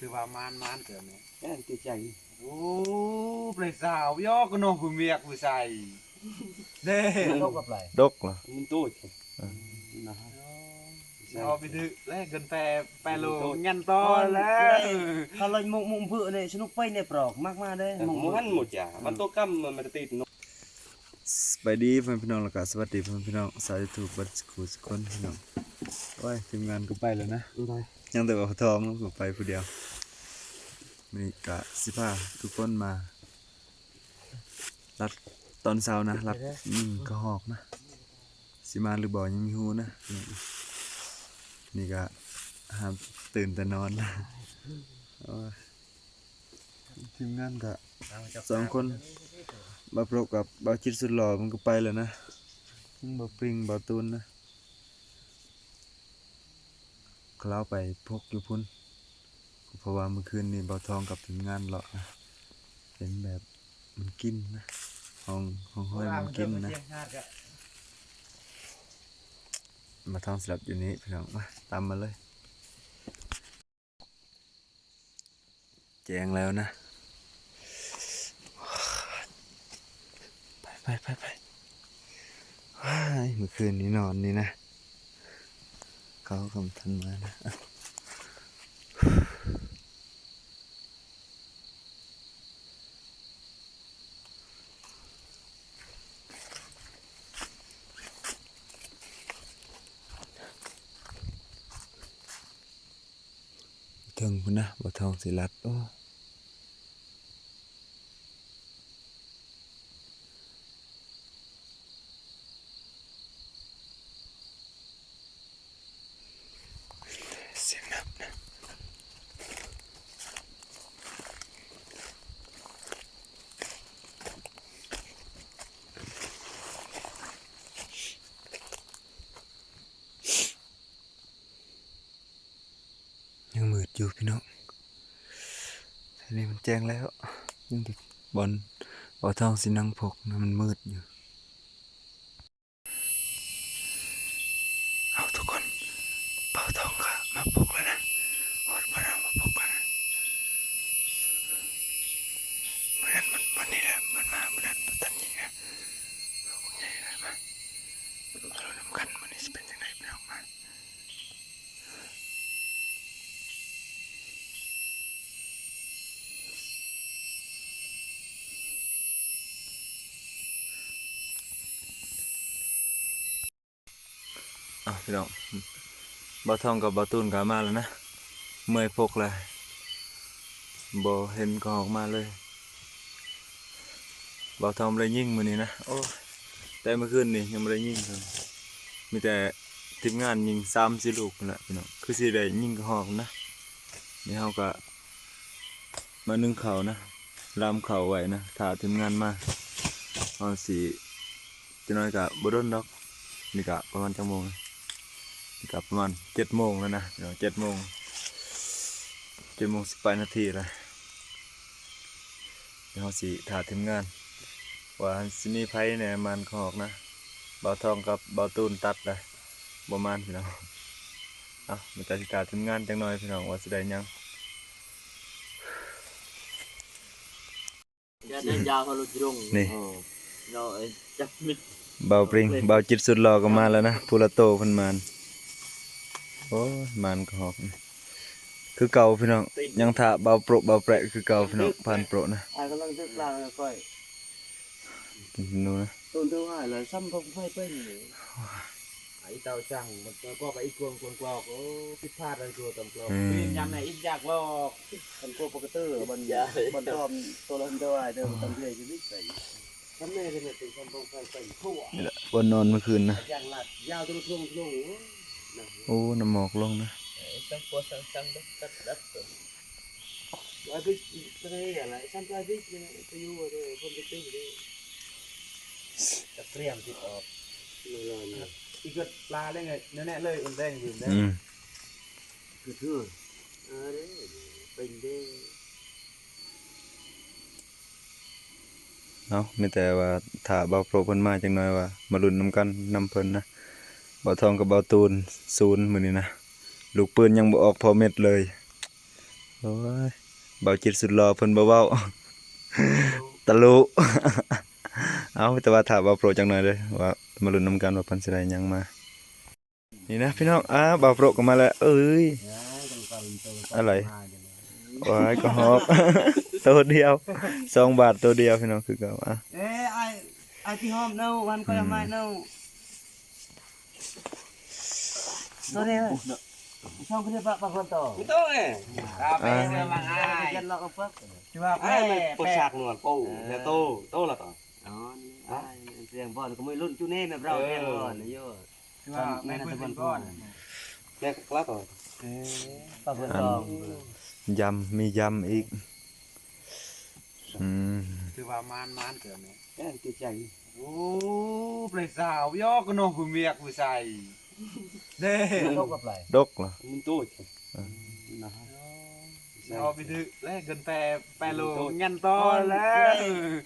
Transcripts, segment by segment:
อว่ามานเกิดเนี่ยแอนติใจโอ้เปลสาวย่อก็น้องผู้เมียกผู้ใส่เด้ดกกับไรดกเหรอมันตู้นะฮะเอาไปถือแลกเงินแปรโลงันต่อแล้ว ถ้าเรามุมเพื่อเนี่ยสนุกไปเนี่ยปลอกมากๆได้มุมมันหมดจ้ะมันตัวกั้มมันติดสวัสดีพี่น้องแล้วก็สวัสดีพี่น้องสายถูกบัดกูสคนพี่น้องโอ้ยทีมงานก็ไปแล้วนะยังแต่ว่าทองก็ไปผู้เดียวมีกะสิพาทุกคนมารัดตอนเช้านะรัดก็หอกนะสิมาหรือบ่ยังมีฮูนะนี่ก็ห้ามตื่นแต่นอนนะทีมงานก็2 คนบ่ปรกกับบ่คิดสุดหล่อมันก็ไปแล้วนะบ่ปริงบ่ตูนนะเขาเอาไปพกอยู่พุ่นเพราะว่าเมื่อคืนนี้บ่ทองกับทีมงานเลาะนะเห็นแบบมันกินนะห้องห้อยมันกินนะมาทองสลับอยู่นี้พี่น้องมาตามมาเลยแจงแล้วนะไปเมื่อคืนนี้นอนนี่นะเขากำทันมานะถึงพุ่นนะบ่ทองสิรัดโอ้เสียงนับนะยังมืดอยู่พี่น้องทีนี้มันแจ้งแล้วยังติดบอลบ่ทองสินังพกนะมันมืดอยู่เอาทุกคนเป่าทองค่ะมาพกแล้วนะหอดมาพกกันนะเหมือนมันนี่แหละมันมาเหมือนมันตันยิงนะเอาใหญ่เลยมาเราทำกันมันนี่จะเป็นยังไงพี่น้องมาพี่น้องบ่ทองกับบ่ตูนก็มาแล้วนะเมื่อยพกเลยบ่เห็นก็ออกมาเลยบ่ทองเลยยิงมื้อนี้นะโอ้แต่เมื่อคืนนี่ยังไม่ได้ยิงเลยมีแต่ทีมงานยิง3-4 ลูกนั่นแหละพี่น้องคือสิได้ยิงก็หอกนะนี่เฮาก็มานึ่งข้าวนะลามข้าวไว้นะถ้าทีมงานมาเฮาสิจักหน่อยก็บ่โดนดอกนี่ก็ประมาณจักโมงนี่ก็ประมาณ7 โมงแล้วนะพี่น้อง7 โมง18 นาทีแล้วเดี๋ยวเฮาสิถ้าทีมงานว่าสิมีไผแหน่มันขอกนะบ่าวทองกับบ่าวตูนตัดเลยบ่มานพี่น้องมันจะสิตาทีมงานจังหน่อยพี่น้องว่าสิได้หยังยาวเขาลุจง นี่ เราจับมิด บ่าวปริงบ่าวจิตสุดหล่อก็มาแล้วนะพูละโตเพิ่นมานโอ้ยมานขอกคือเก่าพี่น้องยังท่าบ่าวโปรบ่าวแปะคือเก่าพี่น้องผ่านโปรนะกำลังตึกลางค่อยนู่นนะต้นเท่าไหร่เลยซ้ำพงไฟเป็นไอ้เต่าจังมันก็ไปอีกกวงกรอกโอ้ผิดพลาดอะไรตัวตำกรอกปีนยำไหนอีกอยากลอกมันกลัวปกติมันยามันตอมตัวละเท่าไหร่เดิมตำเรื่อยชีวิตใส่ทำไมจะไม่ติดซ้ำพงไฟเป็นทั่วนี่แหละบนนอนเมื่อคืนนะอย่างหลัดยาวตรงโอ้น้ำหมอกลงนะจังปวดจังดัดว่าคือจะได้อะไรซ้ำใจที่จะอยู่เลยคนจะตื้อเลยจะเตรียมติดออกอีกก็ปลาได้ไงแน่เลยมันแดงอยู่ได้คือเชื่อเป็นได้มีแต่ว่าถ้าบ่าวโปรเพิ่นมาจังหน่อยว่ามาลุ้นนำกันนำเพิ่นนะบ่าวทองกับบ่าวตูน0มื้อนี้นะลูกปืนยังบ่ออกพอเม็ดเลย โอ้ยเบาจิตสุดหล่อเพิ่นบ่เว้า ตะลุ เอาแต่ว่าถามเบาโปรจังหน่อยเด้อว่ามาลุ้นนำกันว่าเพิ่นสิได้หยังมานี่นะพี่น้องเบาโปรก็มาแล้วเอ้ยอะไรว้ายก็ฮอก ตัวเดียว2 บาทตัวเดียวพี่น้องคือเก่าไอ้ที่หอมเน่าวันก็ยังไม่เน่าตัวเดียวช่องคนนี้ปะคนต่อ ไม่ต้องแม่มาไอ้ ยันเราก็ปั๊บ ที่ว่าไอ้ปวดฉากหนวดปูแล้วโตละต่อ อ๋อเสียงบอลก็ไม่รุ่นจุเน่แบบเราแน่นอนนะโย่ ที่ว่าแม่เพิ่นก้อนแม่กล้าต่อ ปะคนต่อย ำมียำอีกคือว่ามานเกินเนี่ยแม่ติดใจโอ้เปล่าสาวยอกก็น้องผู้เมียผู้ใส่เด้ โลกกับไหล ดกเหรอ มันตู้นะเอาไปดึกแล้วเกินแปรโลงันต่อแล้ว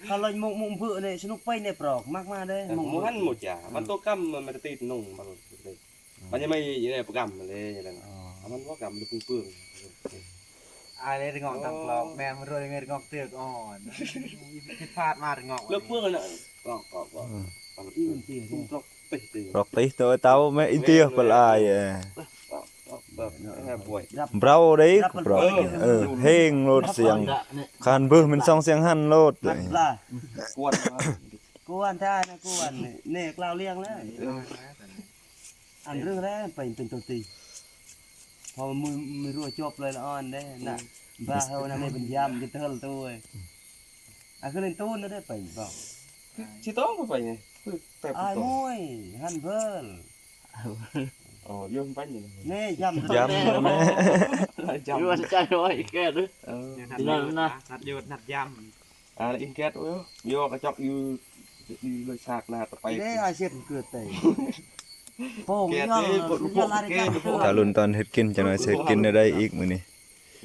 เขาเลยมุงเพื่อเนี่ยสนุกไปเนี่ยปลอกมากๆเลยมุง มันหมดจ้ะมันตัวกำมันจะติดนุ่งมันจะไม่ยังไงประกำมันเลยอย่างนั้นมันว่ากำมันเปื้อน อะไรงอกตังกลอกแม่มันรวยเงินงอกเตือกอ่อนผิดพลาดมาถึงงอก เลือกเปื้อนน่ะก็อีมันตีเนี่ย ตกไปตี rọc tí tôi tao mấy ít tiêu còn lạiป่วย brau đấy bro hên lột xiềng khan bơ mình xong xiềng hăn lột ปลาก วน กวนได้นะกวนเนี่ยกล่าวเลี้ยงแล้วอันเรื่องแรกเป็นตัวตีพอมือรัวจบเลยละอ่อนได้น่ะบ้าเฮานั่นไม่เป็นยำกินเท่าตัวคือเล่นตู้นั่นได้ไปบอก ชิโต้ก็ไปไงแต่ อ้ายมวยฮันเบิร์ล อ๋อยุ่งไปอยู่ นี่ยำ dăm rồi mẹ ยุ่งใจน้อยแกด้วย นัดหยุดนัดย อินแก๊สโอ้ยย่อกระจอกอยู่เลยฉากหน้าต่อไป นี่อาเซียนเกิดแต่โป่งย่อลาดิกัน ta luôn toàn hết kinh cho nó sẽ kinh ở đây ít mà nè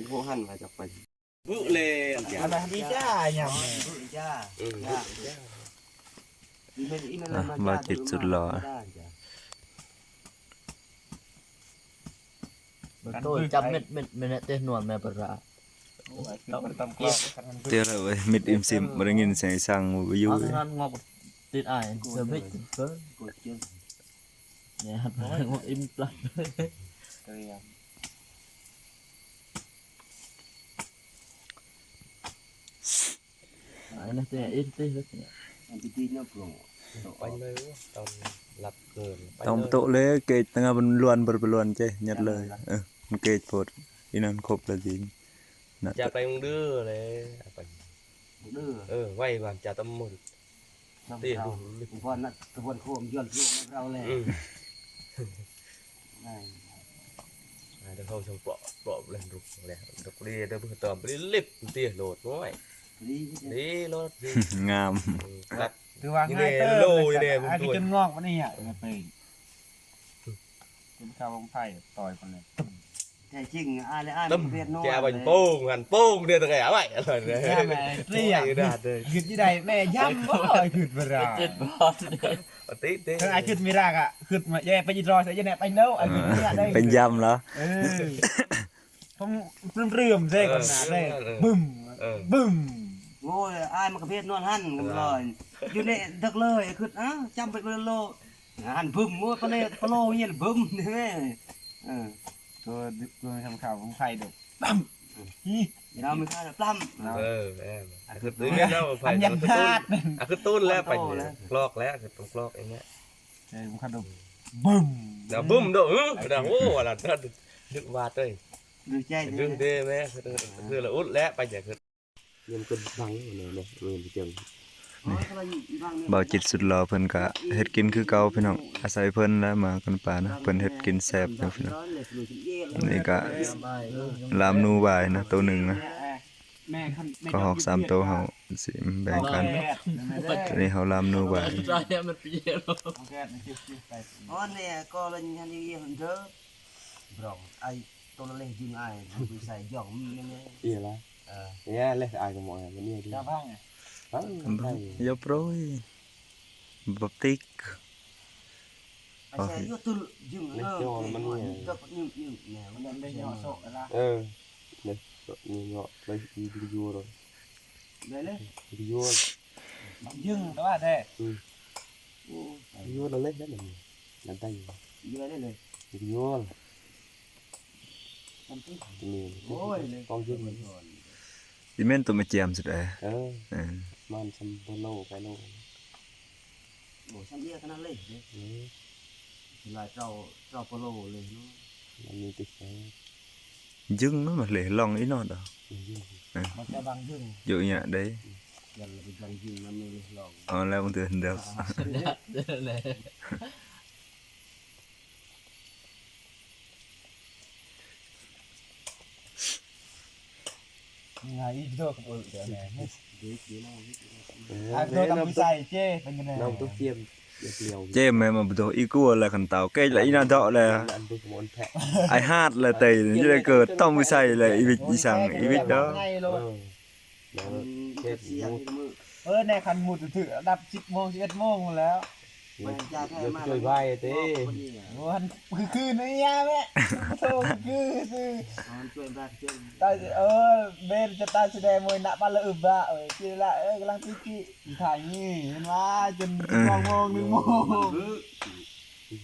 พวกหันมาจากไปบึ้เลย ำดีจ้าหยำ จ้า มาจิตสุดหล่อ tôi chăm mệt tên nuột mẹ bật ra tiêu là vậy mít im sim mà đang nhìn sang sang một cái vui ăn ngọc tít ai giờ biết phớ nè hạt ngọc im lặng ai nó thế ít tí hếtไปเลยตอนหลับเกิน tông tụ lẽ kệ tanga bên luồn chơi nhặt lờiมันเกจโพดอีนั่นครบแล้วจริงนะ จะไปมึงดื้อเลยไปไหวก่อนจะต้องหมดตีดู วันนั้นวันโคมย้อนโคมเราเลย เดี๋ยวเขาชมปลอบเล่นรุกเลยรุกดีเดี๋ยวเพื่อตอมไปลิบตีโหลดน้อยดีโหลดดี งาม ตัด คือว่าง่ายเติมไอ้ที่จนงอกวันนี้อ่ะไปเป็นข้าวของไผ่ต่อยคนเลย แต่จริงอะไรอะไร ตึ้ม เวียดนาม แกบันโป้งหันโป้งเดือดตะแก่อะไรอะไรเนี่ย แม่เรียกขึ้นยี่ใดแม่ย่ำบ่ขึ้นเวลา chết bọt ปฏิทิน ถ้าไอ้ขึ้นมีรากอ่ะขึ้นมาแย่ไปยืนรอใส่ยันแหนไปเล้วไอ้ขึ้นเนี่ยได้ เป็นยำเหรอ ต้องเรื่อมใส่ก่อนนะได้บึ้มบึ้ม โอ้ยอายมันกระเพาะนวลหั่นกันเลยอยู่ในดักเลยคือจำไปเลยโลหั่นบึ้มว่าปะเนี่ยปะโลเงี้ยบึ้มนี่แม่ตัวทำข่าวของไผ่ดุ เราไม่ค่าปล้ำ คือตื้นแล้วไป อันยันพลาด คือตุ้นแล้วไปกลอกแล้วคือต้องกลอกอย่างเงี้ย ผมขันดุบึ้ม เดี๋ยวบึ้มด้วยเดี๋ยวโอ้อะไรถ้าดึกวาดเลย ดูใจ ดึงเด้แม่คือเราอุดแล้วไปอย่างคือยังเป็นบังอยู่เลยเนี่ยเรื่องจัง เบาจิตสุดหล่อเพิ่นก็เฮ็ดกินคือเก่าพี่น้องอาศัยเพิ่นแล้วมากันป่านะเพิ่นเฮ็ดกินแซ่บนะพี่น้องอันนี้ก็ลามนูบายนะตัวหนึ่งนะก็หอก3ตัวเฮาสิแบ่งกันอันนี้เฮาลามนูบาย ra em mất phí rồi อ๋อเนี่ยก็เลยยันยี่หันเด้อบอกไอ้ตัวเล็กยิงไอ้ดูใส่ย่องนี่เนี่ย อีอะไรเนี่ยเล่นอายกับหมอมันนี่ดี จ้าบ้างไง Dập rồi bập tích ไอ้ใส่ยูตุยิงกับยิงเนี่ยมัน ได้ย่อโซ่แล้ว เนี่ย นี่เนาะไปวิดีโอrồi ได้เลย วิดีโอ ยึงแต่ว่าแท้ วิดีโอเราเล่นได้เลยนั่นได้ ยึงได้เลย วิดีโอ ทำที่ นี่ โอ้ยเลย กองยืน ดิแม่นตัวมาแจมสุดเลย เออ เออ มันซัมโบโลไปโล โอ้ช่างเยี่ยขนาดเลยลายเจ้าโปโลเลยเนาะ มันมีติดแค่ dưng nó mà lẻ lòng ấy nó đâu มันจะบางยึง dụ như đấy ยันเป็นบางยึงมันไม่ลอง là một từ được เลย ไงอีกตัวกับเออเดี๋ยวแหน่ดีนะ à ตัวทำวิจัยเจ้เป็นยังไง nông tốt chiêm được liều chế mà bắt đầu ý cua là khẩn tàu cây là ý nào đó là ăn tôi muốn thẹn ai hát là tây như là cờ tông mới say là ý vịt ý sang ý vịt đó ไงโลด đó chết ngu ในคันหมุดถือดับ10 โมง 11 โมงแล้ว được chơi vai thế วันคือนี่ยาแม่โธ่คือช่วยบ้านช่วยตายเบนจะตายแสดงมวยหนักบ้านละอึบะกินละกำลังติ๊กถ่ายนี่เห็นว่าจน1 โมง 1 โมง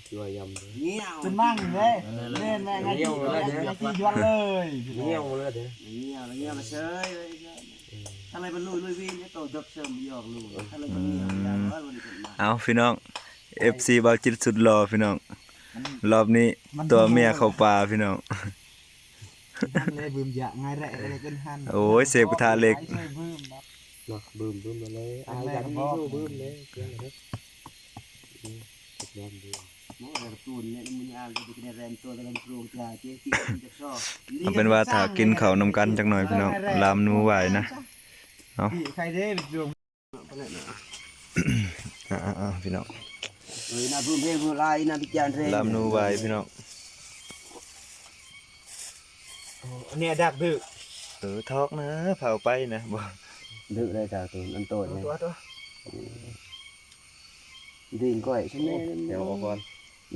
chơi yầm đấy จนนั่งเลยเล่นแม่ไงจีวันเลย nhiều luôn đấy เงี้ยมาเชยถ้าอะไรมันลุยวิ่งเนี่ยโตจบเสริมยอกลุยถ้าอะไรมันเงี้ยอย่างน้อยมันจะมา áo phi nong FC บาจิตสุดหล่อพี่น้องรอบนี้ตัวเมียเข้าป่าพี่น้อง เลยบืมอยากง่ายแรกเลยเป็นหัน โอ้ยเสพกระทะเหล็ก nó bơm bơm vào lấy ai gắn đi vô bơm đấy kia là hết bơm bơm โอ้ยตูนเนี่ยมันยาวจะเป็นแรงตัวกำลังโปร่งจ่าเจ๊ที่จะชอบ เอาเป็นว่าถ้ากินข้าวนำกันจักหน่อยพี่น้องลามนูไหวนะ ใครได้ไปดวง พี่น้อง น่าพูดเพลงพูดลายน่าพิจารณ์เรื่อง ลามนูไหวพี่น้อง เนี่ยดักดื้อ ทอกนะเผาไปนะบ่ ดื้อได้จากตัวอันโตเนี่ยดีนก้อยใช่ไหม เดี๋ยวก่อน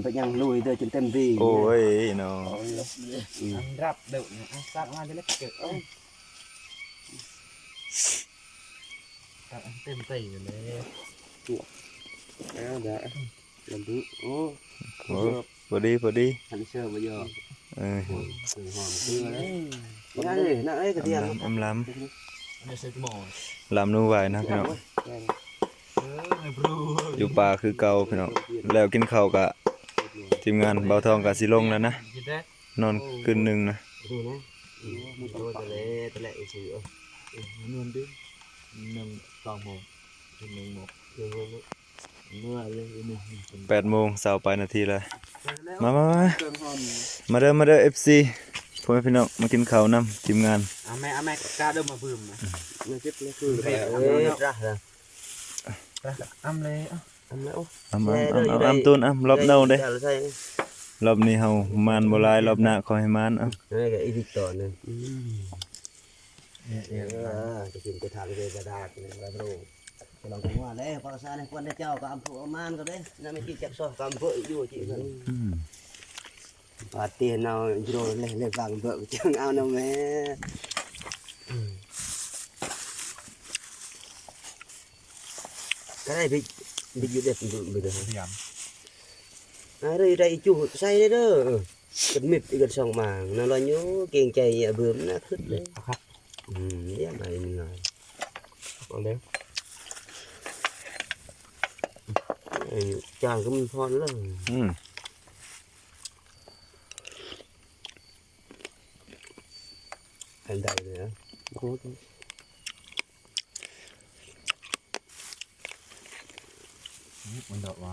มันยังลุยเดินจนเต็มที่ โอ้ยเนาะ รับดื้อสักมาจะเล็กเกิดเต็มตีเลย à đã làm thứ ô โอ้พอดี thành sơ bây giờ เออ từ hòm xưa đấy nãy ấy cái tiền อำล ไม่ใช่หมอ ำลำนูไหวนะพี่น้องอยู่ป่าคือเก่าพี่น้องแล้วกินข้าวกะทีมงานเบาทองกะสิลงแล้วนะ กินได้ นอนคืนหนึงนะ rồi đấy tôi lại chịu เงินดิ1 2 โมง1 โมงเมื่อเลยนี่ 8 โมงเสาร์ไปนาทีเลยมา cơn hòm มาเด้อ FC พ่อแม่พี่น้องมากินข้าวนำทีมงาน à mẹ ca đâu mà vườn mà nó chết nó cứ ra rồi âm lên ăn lẽo อำตูนรอบเน่าเด้รอบนี้เฮามานบ่หลายรอบหน้าขอให้มานเอา đây cái Victor này cái chuyện cái thằng về đà là đồ cái lòng cũng đấy có sao này quan đây cháu có âm phụ man rồi đấy nó mới chặt so có âm vợ vô chị và tiền nào rồi lên vàng vợ chẳng ao nào mẹ cái này bị đẹp được đây chủ say đấy đó cái mịt cái sòng màng nó là nhớ kiêng chạy bướm nó khứt đấy yeah này người còn đấy chàng cái mình phòn lắm อืม anh đầy nữaมันดอกว่า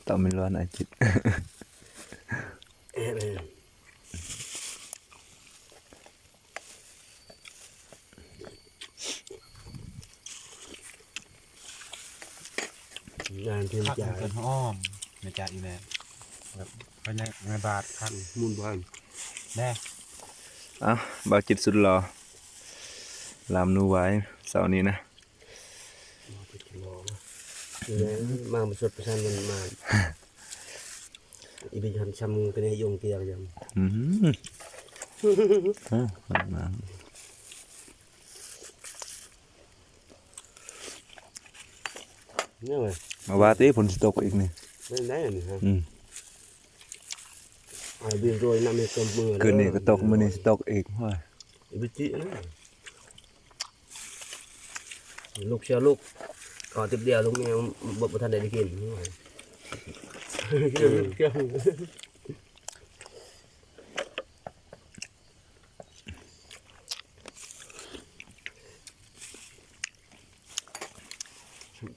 ต่อไม่ร้อนอาจิต ngàn thêm พัก chả เกินอ้อมในจ่าอีแม่แบบไปในบาทพัก muôn bàn แน่ เอ้าบ่าวจิตสุดหล่อลามนูไหวเสาร์นี้นะ mà một số phần mình mà อีบิชันช้ำกันให้ยงเกียร์ยัง อืมฮะมา เนี่ยเว้ย มาว่าติฝนสิตกอีกนี่ ไม่ได้นี่ฮะ อืม ไอ้เบี้ยโรยน้ำในกำมือ คืนนี้ก็ตกมื้อนี้สิตกอีกว้าย อีบิจินะลูกเชียวลูกก่อนติดเดียวลูกแมวบ่ทันได้กินนี่เว้ยเกี่ยว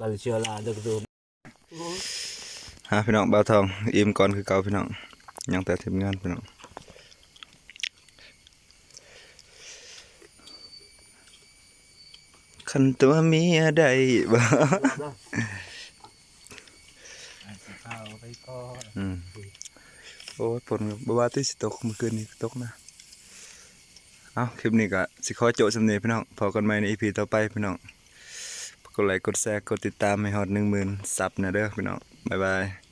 ตอนเชียวลาเด็กดู ฮะพี่น้องบ่าวทองอิ่มก่อนคือเก่าพี่น้องยังแต่ทีมงานพี่น้องคันตัวเมียได้บ่ ข้าวไปก็ อืมโอ้ยฝนก็บ่ว่าติสิตกเมื่อคืนนี้ก็ตกนะเอาคลิปนี้ก็สิขอโจสำเนียงพี่น้องพอกันใหม่ใน EP ต่อไปพี่น้องกดไลค์กดแชร์กดติดตามให้ฮอด 10,000 ซับนะเด้อพี่น้องบ๊ายบาย